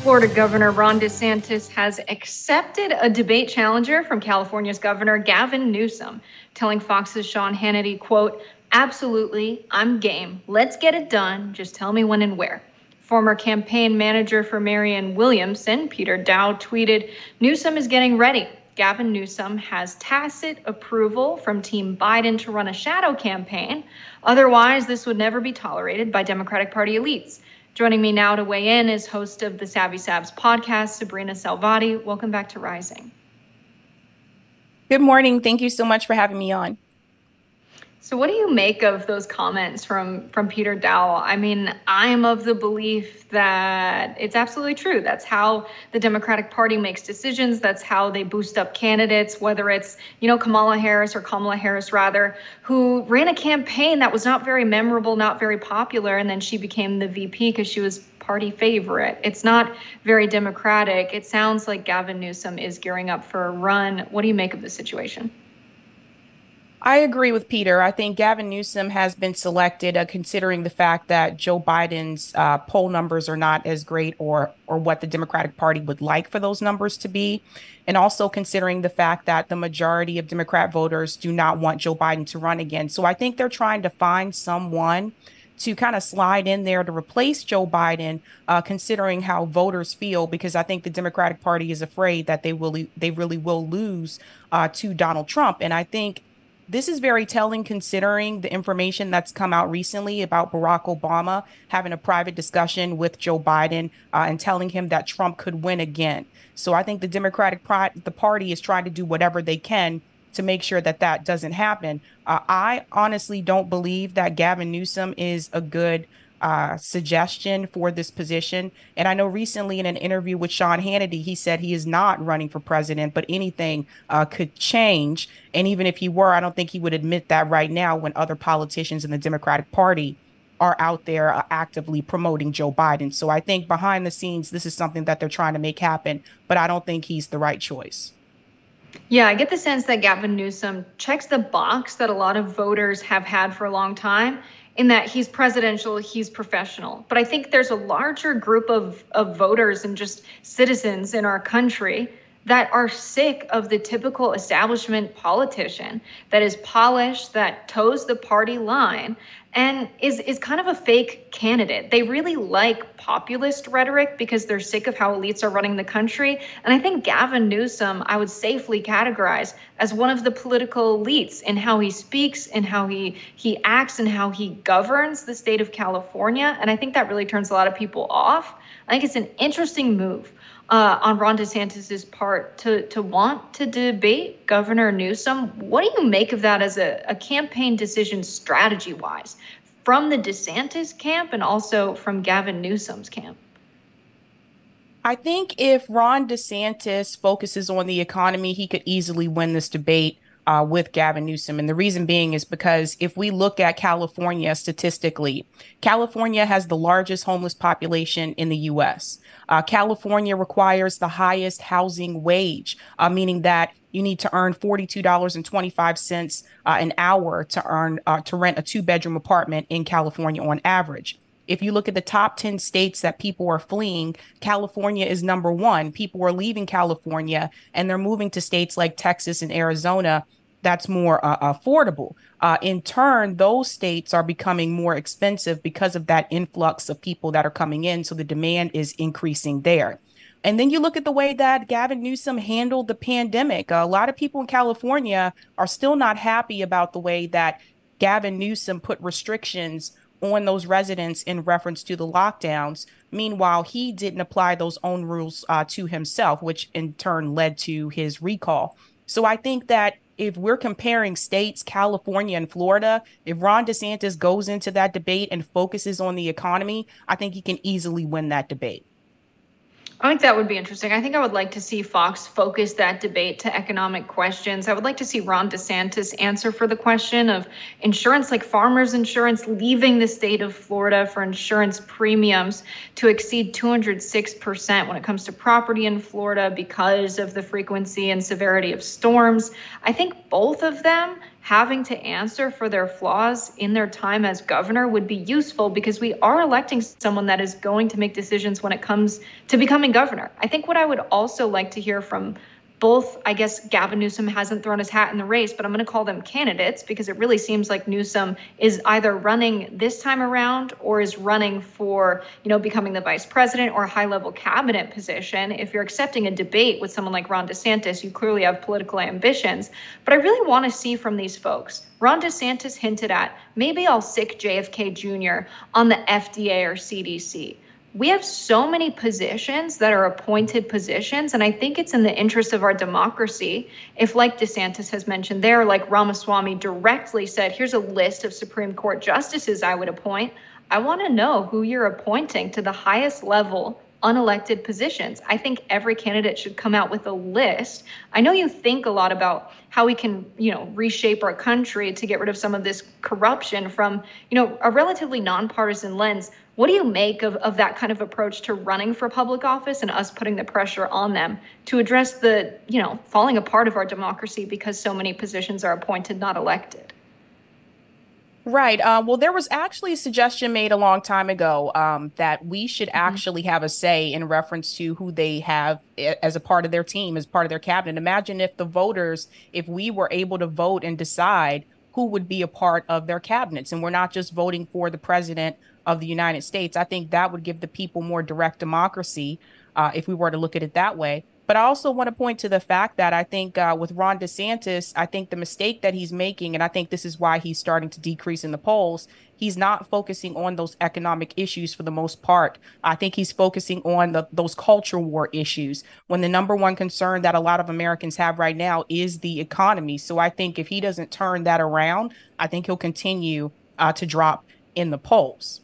Florida Governor Ron DeSantis has accepted a debate challenger from California's Governor Gavin Newsom, telling Fox's Sean Hannity, quote, "Absolutely, I'm game. Let's get it done. Just tell me when and where." Former campaign manager for Marianne Williamson, Peter Dow, tweeted, "Newsom is getting ready. Gavin Newsom has tacit approval from Team Biden to run a shadow campaign. Otherwise, this would never be tolerated by Democratic Party elites." Joining me now to weigh in is host of the Sabby Sabs podcast, Sabrina Savati. Welcome back to Rising. Good morning. Thank you so much for having me on. So what do you make of those comments from Peter Dowell? I mean, I'm of the belief that it's absolutely true. That's how the Democratic Party makes decisions. That's how they boost up candidates, whether it's, Kamala Harris, who ran a campaign that was not very memorable, not very popular, and then she became the VP because she was party favorite. It's not very democratic. It sounds like Gavin Newsom is gearing up for a run. What do you make of the situation? I agree with Peter. I think Gavin Newsom has been selected considering the fact that Joe Biden's poll numbers are not as great or what the Democratic Party would like for those numbers to be. And also considering the fact that the majority of Democrat voters do not want Joe Biden to run again. So I think they're trying to find someone to kind of slide in there to replace Joe Biden, considering how voters feel, because I think the Democratic Party is afraid that they really will lose to Donald Trump. And I think this is very telling considering the information that's come out recently about Barack Obama having a private discussion with Joe Biden and telling him that Trump could win again. So I think the party is trying to do whatever they can to make sure that that doesn't happen. I honestly don't believe that Gavin Newsom is a good suggestion for this position. And I know recently in an interview with Sean Hannity, he said he is not running for president, but anything could change. And even if he were, I don't think he would admit that right now when other politicians in the Democratic Party are out there actively promoting Joe Biden. So I think behind the scenes, this is something that they're trying to make happen, but I don't think he's the right choice. Yeah, I get the sense that Gavin Newsom checks the box that a lot of voters have had for a long time, in that he's presidential, he's professional. But I think there's a larger group of voters and just citizens in our country that are sick of the typical establishment politician that is polished, that toes the party line, and is kind of a fake candidate. They really like populist rhetoric because they're sick of how elites are running the country. And I think Gavin Newsom, I would safely categorize as one of the political elites in how he speaks, in how he acts, and how he governs the state of California. And I think that really turns a lot of people off. I think it's an interesting move on Ron DeSantis's part to want to debate Governor Newsom. What do you make of that as a campaign decision strategy-wise from the DeSantis camp and also from Gavin Newsom's camp? I think if Ron DeSantis focuses on the economy, he could easily win this debate with Gavin Newsom. And the reason being is because if we look at California statistically, California has the largest homeless population in the U.S. California requires the highest housing wage, meaning that you need to earn $42.25 an hour to rent a two-bedroom apartment in California on average. If you look at the top 10 states that people are fleeing, California is number one. People are leaving California and they're moving to states like Texas and Arizona that's more affordable. In turn, those states are becoming more expensive because of that influx of people that are coming in. So the demand is increasing there. And then you look at the way that Gavin Newsom handled the pandemic. A lot of people in California are still not happy about the way that Gavin Newsom put restrictions on those residents in reference to the lockdowns. Meanwhile, he didn't apply those own rules to himself, which in turn led to his recall. So I think that if we're comparing states, California and Florida, if Ron DeSantis goes into that debate and focuses on the economy, I think he can easily win that debate. I think that would be interesting. I think I would like to see Fox focus that debate to economic questions. I would like to see Ron DeSantis answer for the question of insurance, like farmers insurance, leaving the state of Florida for insurance premiums to exceed 206% when it comes to property in Florida because of the frequency and severity of storms. I think both of them having to answer for their flaws in their time as governor would be useful, because we are electing someone that is going to make decisions when it comes to becoming governor. I think what I would also like to hear from both, I guess Gavin Newsom hasn't thrown his hat in the race, but I'm going to call them candidates, because it really seems like Newsom is either running this time around or is running for, becoming the vice president or a high-level cabinet position. If you're accepting a debate with someone like Ron DeSantis, you clearly have political ambitions. But I really want to see from these folks. Ron DeSantis hinted at, maybe I'll sic JFK Jr. on the FDA or CDC. We have so many positions that are appointed positions, and I think it's in the interest of our democracy if, like DeSantis has mentioned there, like Ramaswamy directly said, here's a list of Supreme Court justices I would appoint. I want to know who you're appointing to the highest level unelected positions. I think every candidate should come out with a list. I know you think a lot about how we can, reshape our country to get rid of some of this corruption from, a relatively nonpartisan lens. What do you make of that kind of approach to running for public office and us putting the pressure on them to address the, falling apart of our democracy because so many positions are appointed, not elected? Right. Well, there was actually a suggestion made a long time ago that we should actually have a say in reference to who they have as a part of their team, as part of their cabinet. Imagine if the voters, if we were able to vote and decide who would be a part of their cabinets, and we're not just voting for the president of the United States. I think that would give the people more direct democracy if we were to look at it that way. But I also want to point to the fact that I think with Ron DeSantis, I think the mistake that he's making, and I think this is why he's starting to decrease in the polls, he's not focusing on those economic issues for the most part. I think he's focusing on those culture war issues, when the number one concern that a lot of Americans have right now is the economy. So I think if he doesn't turn that around, I think he'll continue to drop in the polls.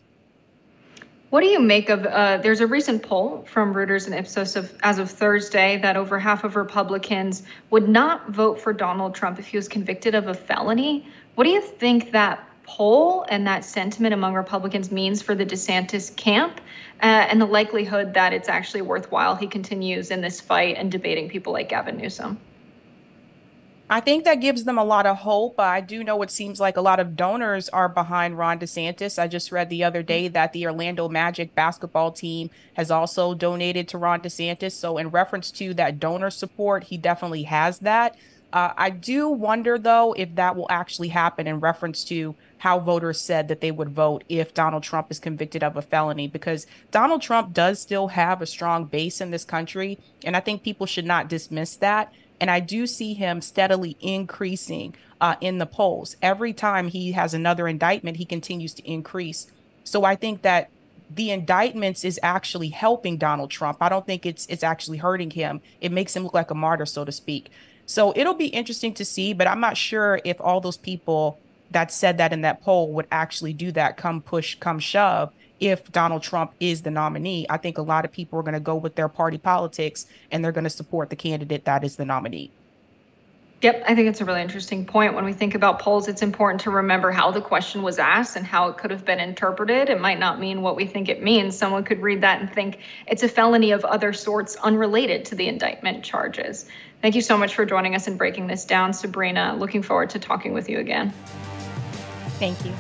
What do you make of, there's a recent poll from Reuters and Ipsos as of Thursday that over half of Republicans would not vote for Donald Trump if he was convicted of a felony. What do you think that poll and that sentiment among Republicans means for the DeSantis camp and the likelihood that it's actually worthwhile he continues in this fight and debating people like Gavin Newsom? I think that gives them a lot of hope. I do know it seems like a lot of donors are behind Ron DeSantis. I just read the other day that the Orlando Magic basketball team has also donated to Ron DeSantis. So in reference to that donor support, he definitely has that. I do wonder, though, if that will actually happen in reference to how voters said that they would vote if Donald Trump is convicted of a felony, because Donald Trump does still have a strong base in this country. And I think people should not dismiss that. And I do see him steadily increasing in the polls. Every time he has another indictment, he continues to increase. So I think that the indictments is actually helping Donald Trump. I don't think it's actually hurting him. It makes him look like a martyr, so to speak. So it'll be interesting to see, but I'm not sure if all those people that said that in that poll would actually do that come push, come shove. If Donald Trump is the nominee, I think a lot of people are going to go with their party politics and they're going to support the candidate that is the nominee. Yep, I think it's a really interesting point. When we think about polls, it's important to remember how the question was asked and how it could have been interpreted. It might not mean what we think it means. Someone could read that and think it's a felony of other sorts unrelated to the indictment charges. Thank you so much for joining us and breaking this down, Sabrina. Looking forward to talking with you again. Thank you.